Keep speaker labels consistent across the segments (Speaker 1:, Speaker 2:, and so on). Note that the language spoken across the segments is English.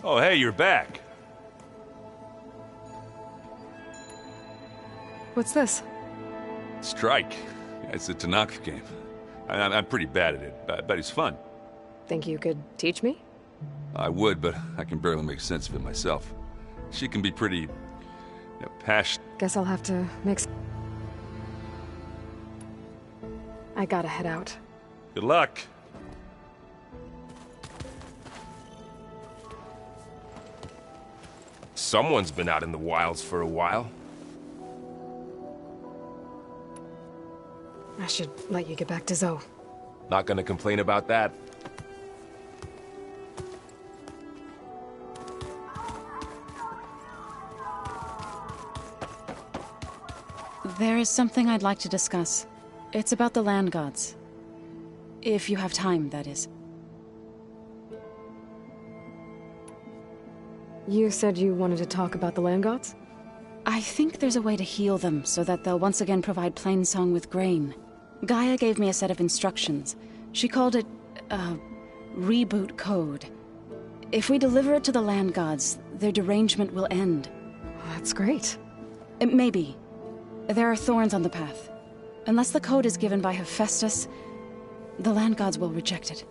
Speaker 1: Oh, hey, you're back.
Speaker 2: What's this?
Speaker 1: Strike. It's a Tanaka game. I'm pretty bad at it, but it's fun.
Speaker 2: Think you could teach me?
Speaker 1: I would, but I can barely make sense of it myself. She can be pretty, passionate.
Speaker 2: Guess I'll have to mix. I gotta head out.
Speaker 1: Good luck.
Speaker 3: Someone's been out in the wilds for a while.
Speaker 2: I should let you get back to Zoe.
Speaker 3: Not gonna complain about that.
Speaker 4: There is something I'd like to discuss. It's about the land gods. If you have time, that is.
Speaker 2: You said you wanted to talk about the land gods?
Speaker 4: I think there's a way to heal them so that they'll once again provide Plainsong with grain. Gaia gave me a set of instructions. She called it, reboot code. If we deliver it to the land gods, their derangement will end.
Speaker 2: That's great.
Speaker 4: Maybe. There are thorns on the path. Unless the code is given by Hephaestus, the land gods will reject it.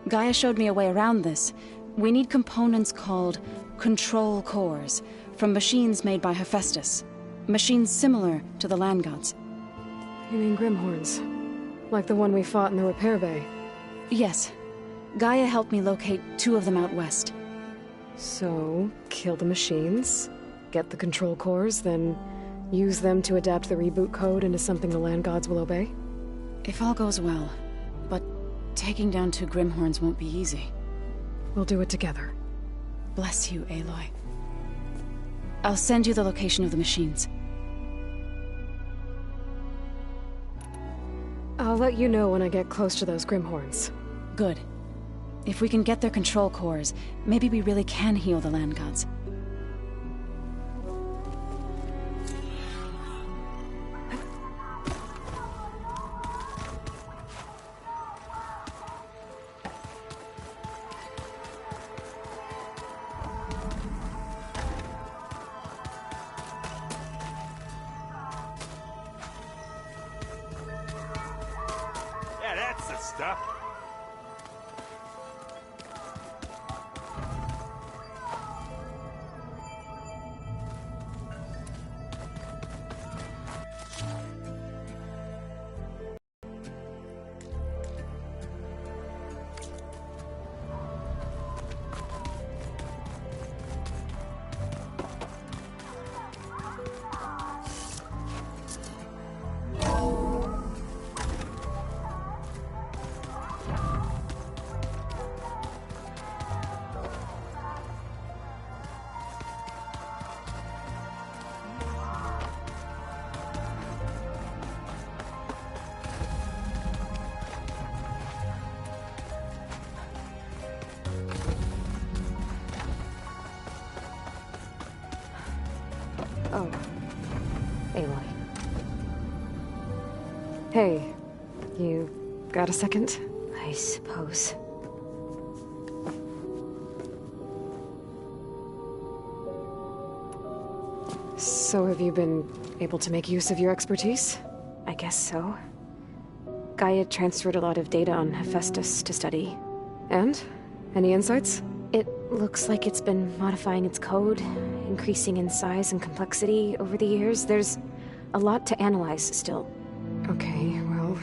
Speaker 4: Gaia showed me a way around this. We need components called control cores from machines made by Hephaestus. Machines similar to the land gods.
Speaker 2: You mean Grimhorns? Like the one we fought in the repair bay?
Speaker 4: Yes. Gaia helped me locate 2 of them out west.
Speaker 2: So, kill the machines, get the control cores, then use them to adapt the reboot code into something the land gods will obey?
Speaker 4: If all goes well. But taking down 2 Grimhorns won't be easy.
Speaker 2: We'll do it together.
Speaker 4: Bless you, Aloy. I'll send you the location of the machines.
Speaker 2: I'll let you know when I get close to those Grimhorns.
Speaker 4: Good. If we can get their control cores, maybe we really can heal the land gods.
Speaker 1: Yeah, that's the stuff.
Speaker 2: Oh. Aloy. Hey, you got a second?
Speaker 5: I suppose.
Speaker 2: So have you been able to make use of your expertise?
Speaker 5: I guess so. Gaia transferred a lot of data on Hephaestus to study.
Speaker 2: And? Any insights?
Speaker 5: It looks like it's been modifying its code, increasing in size and complexity over the years. There's a lot to analyze still.
Speaker 2: Okay, well...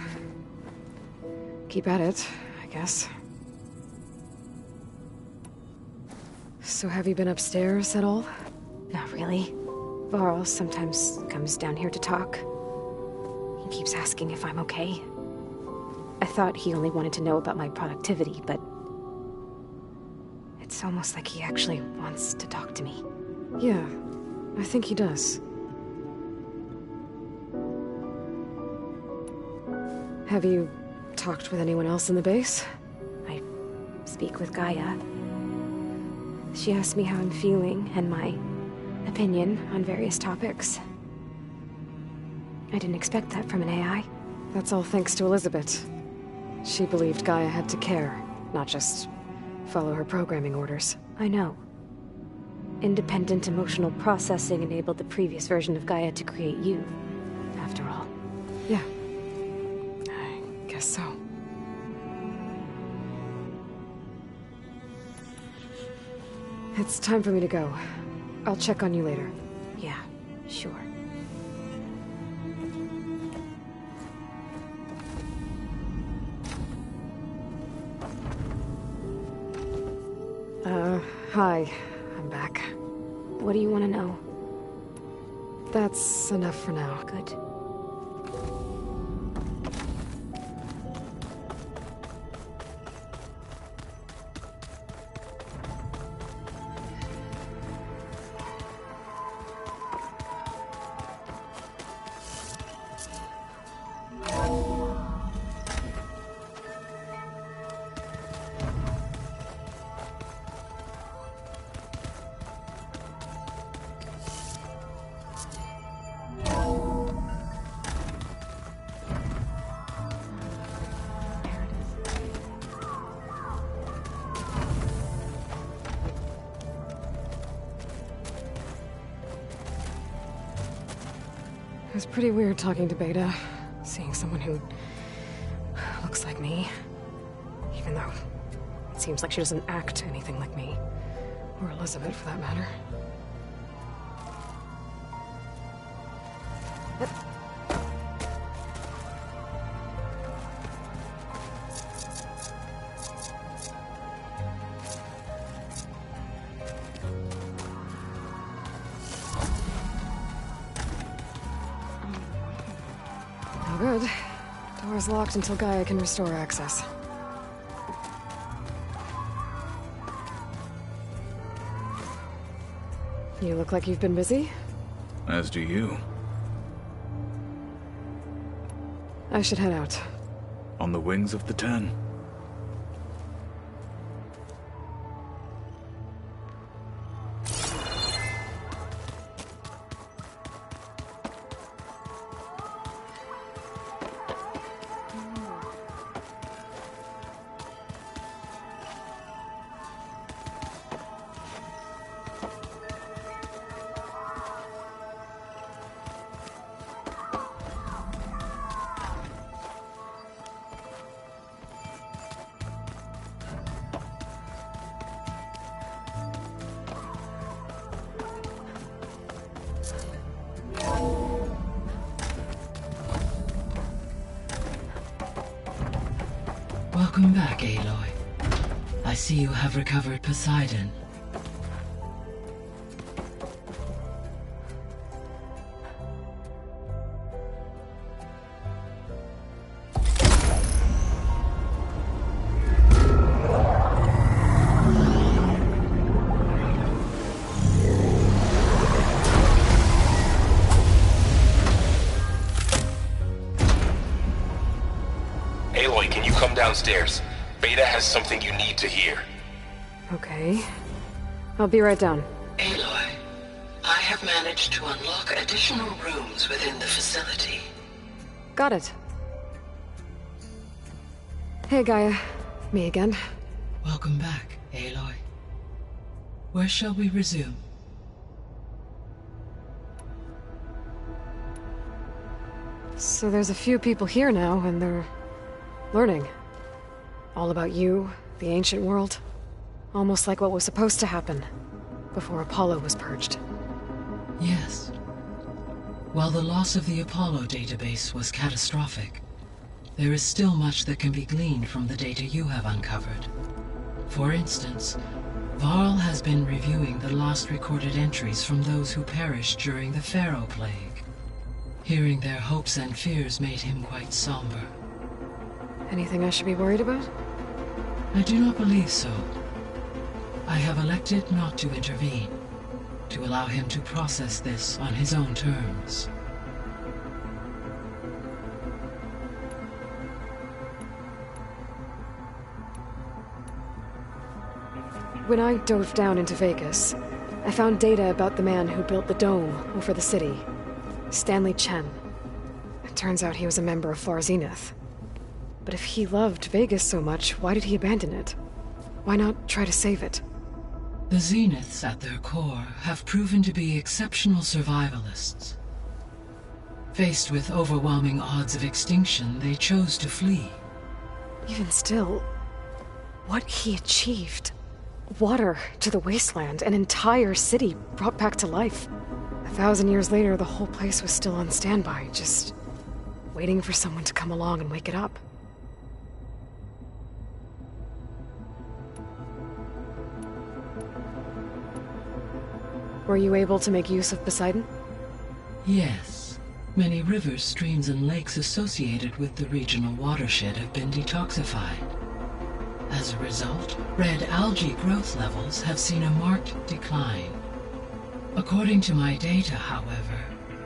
Speaker 2: keep at it, I guess. So have you been upstairs at all?
Speaker 5: Not really. Varl sometimes comes down here to talk. He keeps asking if I'm okay. I thought he only wanted to know about my productivity, but it's almost like he actually wants to talk to me.
Speaker 2: Yeah, I think he does. Have you talked with anyone else in the base?
Speaker 5: I speak with Gaia. She asks me how I'm feeling and my opinion on various topics. I didn't expect that from an AI.
Speaker 2: That's all thanks to Elizabeth. She believed Gaia had to care, not just follow her programming orders.
Speaker 5: I know. Independent emotional processing enabled the previous version of Gaia to create you, after all.
Speaker 2: Yeah. I guess so. It's time for me to go. I'll check on you later.
Speaker 5: Yeah, sure.
Speaker 2: Hi. I'm back.
Speaker 5: What do you want to know?
Speaker 2: That's enough for now.
Speaker 5: Good.
Speaker 2: It was pretty weird talking to Beta, seeing someone who looks like me. Even though it seems like she doesn't act anything like me. Or Elizabeth, for that matter. No good. Door's locked until Gaia can restore access. You look like you've been busy.
Speaker 6: As do you.
Speaker 2: I should head out.
Speaker 6: On the wings of the 10.
Speaker 7: Welcome back, Aloy. I see you have recovered Poseidon.
Speaker 3: Aloy, can you come downstairs? Beta has something you need to hear.
Speaker 2: Okay. I'll be right down.
Speaker 7: Aloy, I have managed to unlock additional rooms within the facility.
Speaker 2: Got it. Hey, Gaia. Me again.
Speaker 7: Welcome back, Aloy. Where shall we resume?
Speaker 2: So there's a few people here now, and they're learning. All about you, the ancient world. Almost like what was supposed to happen before Apollo was purged.
Speaker 7: Yes. While the loss of the Apollo database was catastrophic, there is still much that can be gleaned from the data you have uncovered. For instance, Varl has been reviewing the last recorded entries from those who perished during the Pharaoh Plague. Hearing their hopes and fears made him quite somber.
Speaker 2: Anything I should be worried about?
Speaker 7: I do not believe so. I have elected not to intervene, to allow him to process this on his own terms.
Speaker 2: When I dove down into Vegas, I found data about the man who built the dome over the city. Stanley Chen. It turns out he was a member of Far Zenith. But if he loved Vegas so much, why did he abandon it? Why not try to save it?
Speaker 7: The Zeniths, at their core, have proven to be exceptional survivalists. Faced with overwhelming odds of extinction, they chose to flee.
Speaker 2: Even still, what he achieved. Water to the wasteland, an entire city brought back to life. 1,000 years later, the whole place was still on standby, just waiting for someone to come along and wake it up. Were you able to make use of Poseidon?
Speaker 7: Yes. Many rivers, streams, and lakes associated with the regional watershed have been detoxified. As a result, red algae growth levels have seen a marked decline. According to my data, however,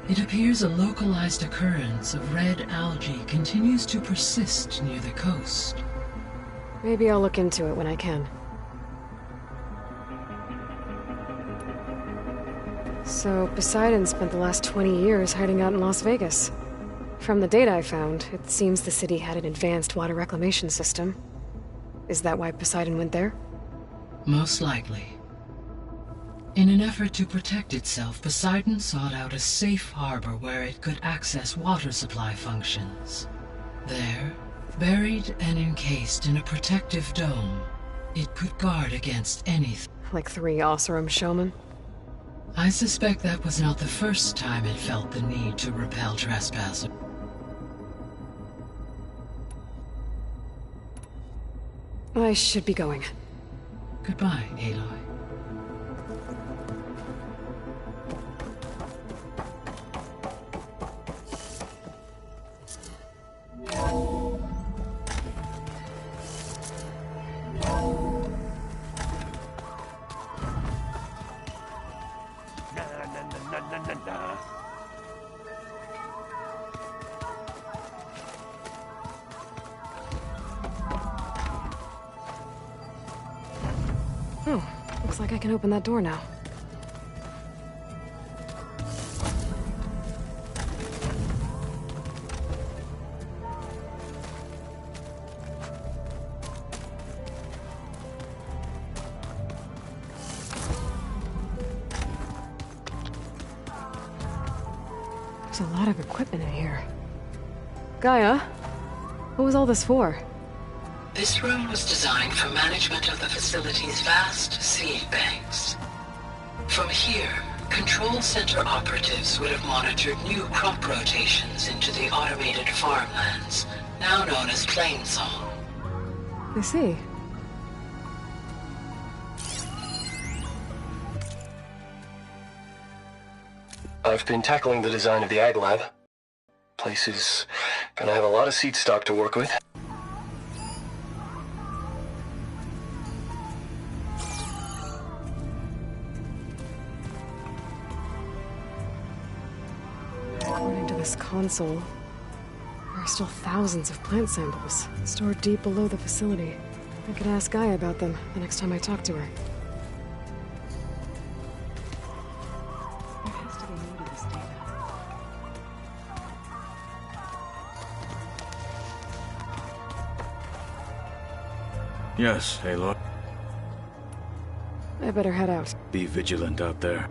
Speaker 7: it appears a localized occurrence of red algae continues to persist near the coast.
Speaker 2: Maybe I'll look into it when I can. So, Poseidon spent the last 20 years hiding out in Las Vegas. From the data I found, it seems the city had an advanced water reclamation system. Is that why Poseidon went there?
Speaker 7: Most likely. In an effort to protect itself, Poseidon sought out a safe harbor where it could access water supply functions. There, buried and encased in a protective dome, it could guard against anything.
Speaker 2: Like 3 Oseram showmen?
Speaker 7: I suspect that was not the first time it felt the need to repel trespassers.
Speaker 2: I should be going.
Speaker 7: Goodbye, Aloy.
Speaker 2: Oh, looks like I can open that door now. There's a lot of equipment in here. Gaia, what was all this for?
Speaker 7: This room was designed for management of the facility's vast seed banks. From here, Control Center operatives would have monitored new crop rotations into the automated farmlands, now known as Plainsong.
Speaker 2: I see.
Speaker 8: I've been tackling the design of the Ag Lab. Place is gonna have a lot of seed stock to work with.
Speaker 2: According to this console, there are still thousands of plant samples stored deep below the facility. I could ask Gaia about them the next time I talk to her. There has to be more to this data.
Speaker 6: Yes, Aloy.
Speaker 2: I better head out.
Speaker 6: Be vigilant out there.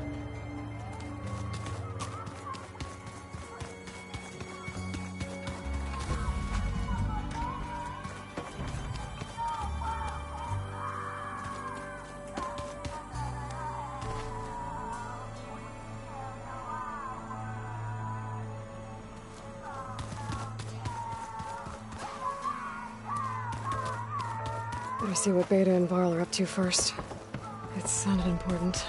Speaker 2: Better see what Beta and Varl are up to first. It sounded important.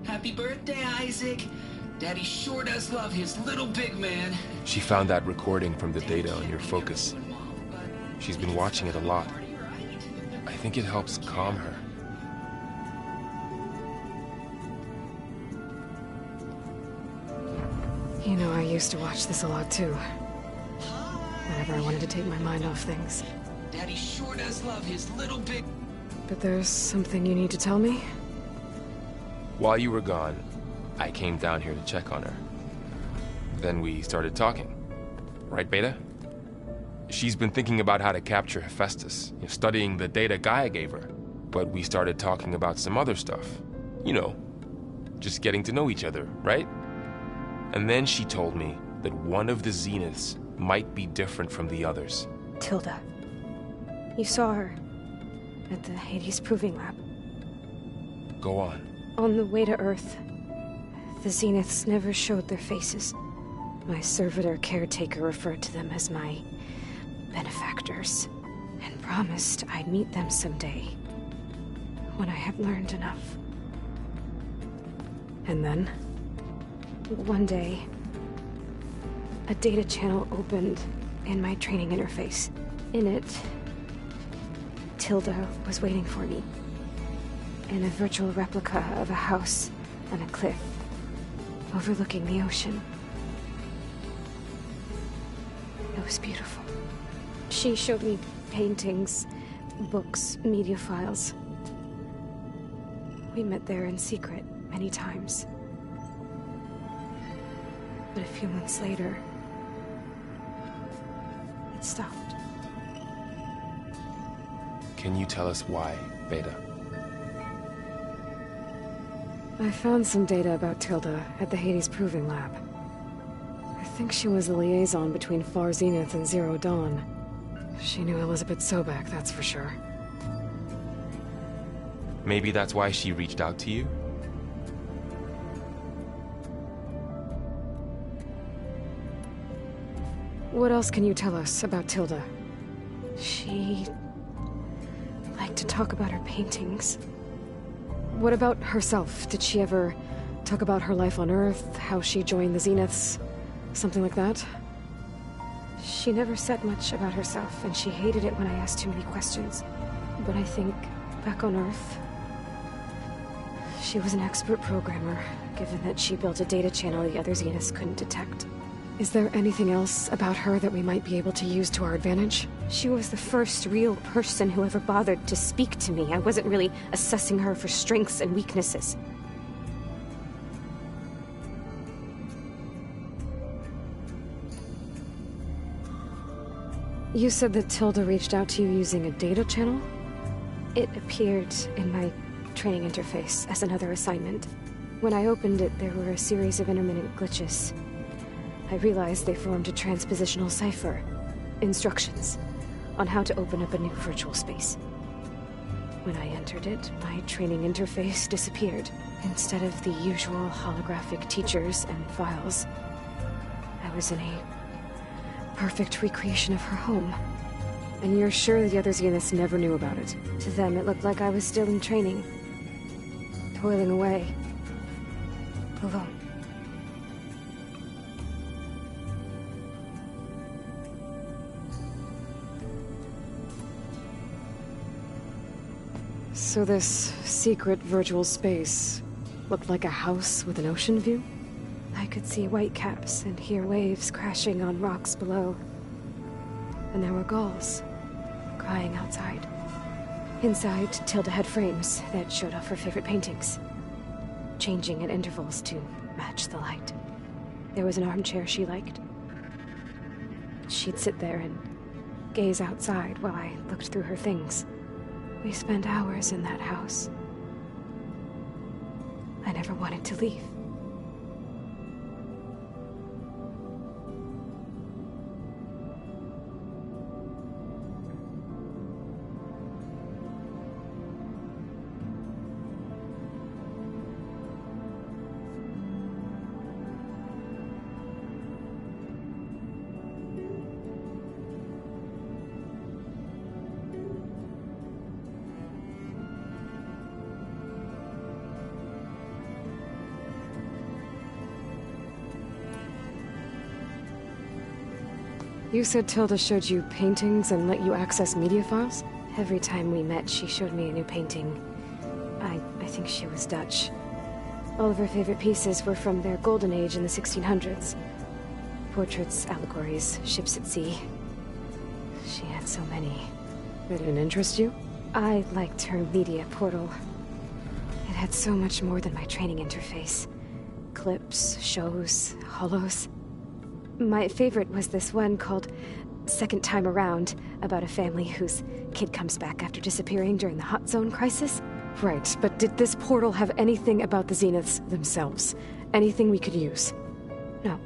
Speaker 9: Happy birthday, Isaac. Daddy sure does love his little big man.
Speaker 10: She found that recording from the data on your focus. She's been watching it a lot. I think it helps calm her.
Speaker 2: You know, I used to watch this a lot too. Whenever I wanted to take my mind off things.
Speaker 9: Daddy sure does love his little big...
Speaker 2: But there's something you need to tell me?
Speaker 10: While you were gone, I came down here to check on her. Then we started talking. Right, Beta? She's been thinking about how to capture Hephaestus, studying the data Gaia gave her. But we started talking about some other stuff. You know, just getting to know each other, right? And then she told me that one of the Zeniths might be different from the others.
Speaker 5: Tilda. You saw her at the Hades Proving Lab.
Speaker 10: Go on.
Speaker 5: On the way to Earth, the Zeniths never showed their faces. My servitor caretaker referred to them as my benefactors, and promised I'd meet them someday, when I had learned enough.
Speaker 2: And then?
Speaker 5: One day, a data channel opened in my training interface. In it, Tilda was waiting for me. In a virtual replica of a house on a cliff, overlooking the ocean. It was beautiful. She showed me paintings, books, media files. We met there in secret many times. But a few months later, it stopped.
Speaker 10: Can you tell us why, Beta?
Speaker 2: I found some data about Tilda at the Hades Proving Lab. I think she was a liaison between Far Zenith and Zero Dawn. She knew Elizabeth Sobek, that's for sure.
Speaker 10: Maybe that's why she reached out to you?
Speaker 2: What else can you tell us about Tilda?
Speaker 5: She liked to talk about her paintings.
Speaker 2: What about herself? Did she ever talk about her life on Earth, how she joined the Zeniths? Something like that?
Speaker 5: She never said much about herself, and she hated it when I asked too many questions. But I think, back on Earth, she was an expert programmer, given that she built a data channel the other Zeniths couldn't detect.
Speaker 2: Is there anything else about her that we might be able to use to our advantage?
Speaker 5: She was the first real person who ever bothered to speak to me. I wasn't really assessing her for strengths and weaknesses.
Speaker 2: You said that Tilda reached out to you using a data channel?
Speaker 5: It appeared in my training interface as another assignment. When I opened it, there were a series of intermittent glitches. I realized they formed a transpositional cipher. Instructions on how to open up a new virtual space. When I entered it, my training interface disappeared. Instead of the usual holographic teachers and files, I was in a perfect recreation of her home.
Speaker 2: And you're sure the other Zeniths never knew about it?
Speaker 5: To them, it looked like I was still in training. Toiling away. Alone.
Speaker 2: So this secret virtual space looked like a house with an ocean view?
Speaker 5: I could see whitecaps and hear waves crashing on rocks below. And there were gulls crying outside. Inside, Tilda had frames that showed off her favorite paintings, changing at intervals to match the light. There was an armchair she liked. She'd sit there and gaze outside while I looked through her things. We spent hours in that house. I never wanted to leave.
Speaker 2: You said Tilda showed you paintings and let you access media files?
Speaker 5: Every time we met, she showed me a new painting. I think she was Dutch. All of her favorite pieces were from their golden age in the 1600s. Portraits, allegories, ships at sea. She had so many.
Speaker 2: They didn't interest you?
Speaker 5: I liked her media portal. It had so much more than my training interface. Clips, shows, holos. My favorite was this one called Second Time Around, about a family whose kid comes back after disappearing during the Hot Zone crisis.
Speaker 2: Right, but did this portal have anything about the Zeniths themselves? Anything we could use?
Speaker 5: No.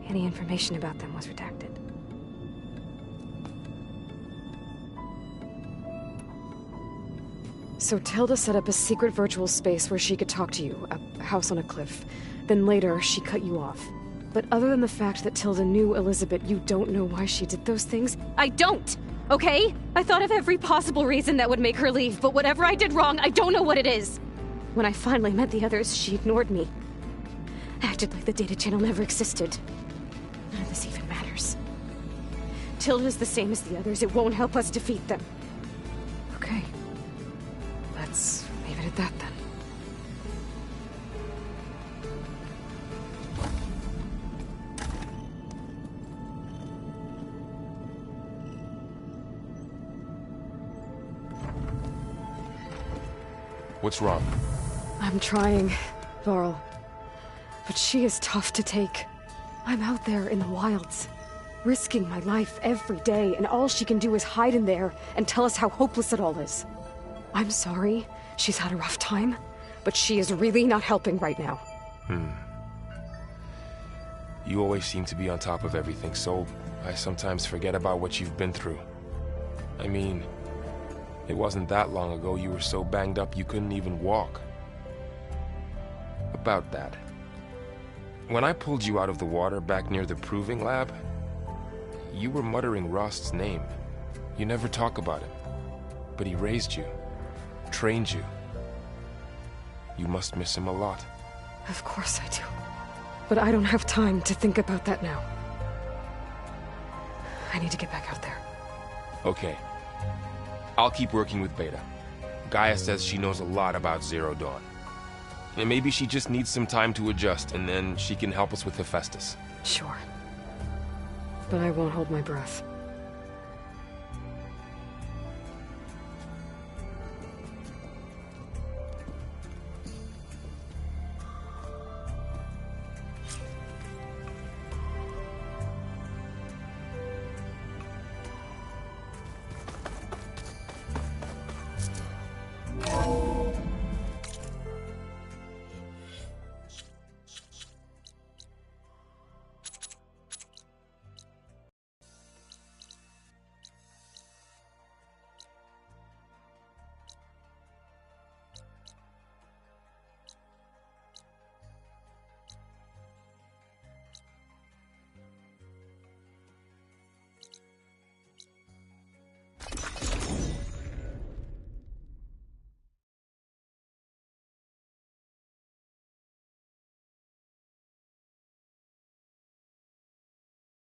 Speaker 5: Any information about them was redacted.
Speaker 2: So Tilda set up a secret virtual space where she could talk to you, a house on a cliff. Then later, she cut you off. But other than the fact that Tilda knew Elizabeth, you don't know why she did those things?
Speaker 5: I don't! Okay? I thought of every possible reason that would make her leave, but whatever I did wrong, I don't know what it is. When I finally met the others, she ignored me. Acted like the data channel never existed. None of this even matters. Tilda's the same as the others. It won't help us defeat them.
Speaker 2: Okay. Let's leave it at that then.
Speaker 10: What's wrong?
Speaker 2: I'm trying, Varl. But she is tough to take. I'm out there in the wilds, risking my life every day, and all she can do is hide in there and tell us how hopeless it all is. I'm sorry, she's had a rough time, but she is really not helping right now.
Speaker 10: You always seem to be on top of everything, so I sometimes forget about what you've been through. I mean, it wasn't that long ago you were so banged up you couldn't even walk. About that. When I pulled you out of the water back near the proving lab, you were muttering Rost's name. You never talk about it. But he raised you, trained you. You must miss him a lot.
Speaker 2: Of course I do. But I don't have time to think about that now. I need to get back out there.
Speaker 10: Okay. I'll keep working with Beta. Gaia says she knows a lot about Zero Dawn. And maybe she just needs some time to adjust, and then she can help us with Hephaestus.
Speaker 2: Sure. But I won't hold my breath.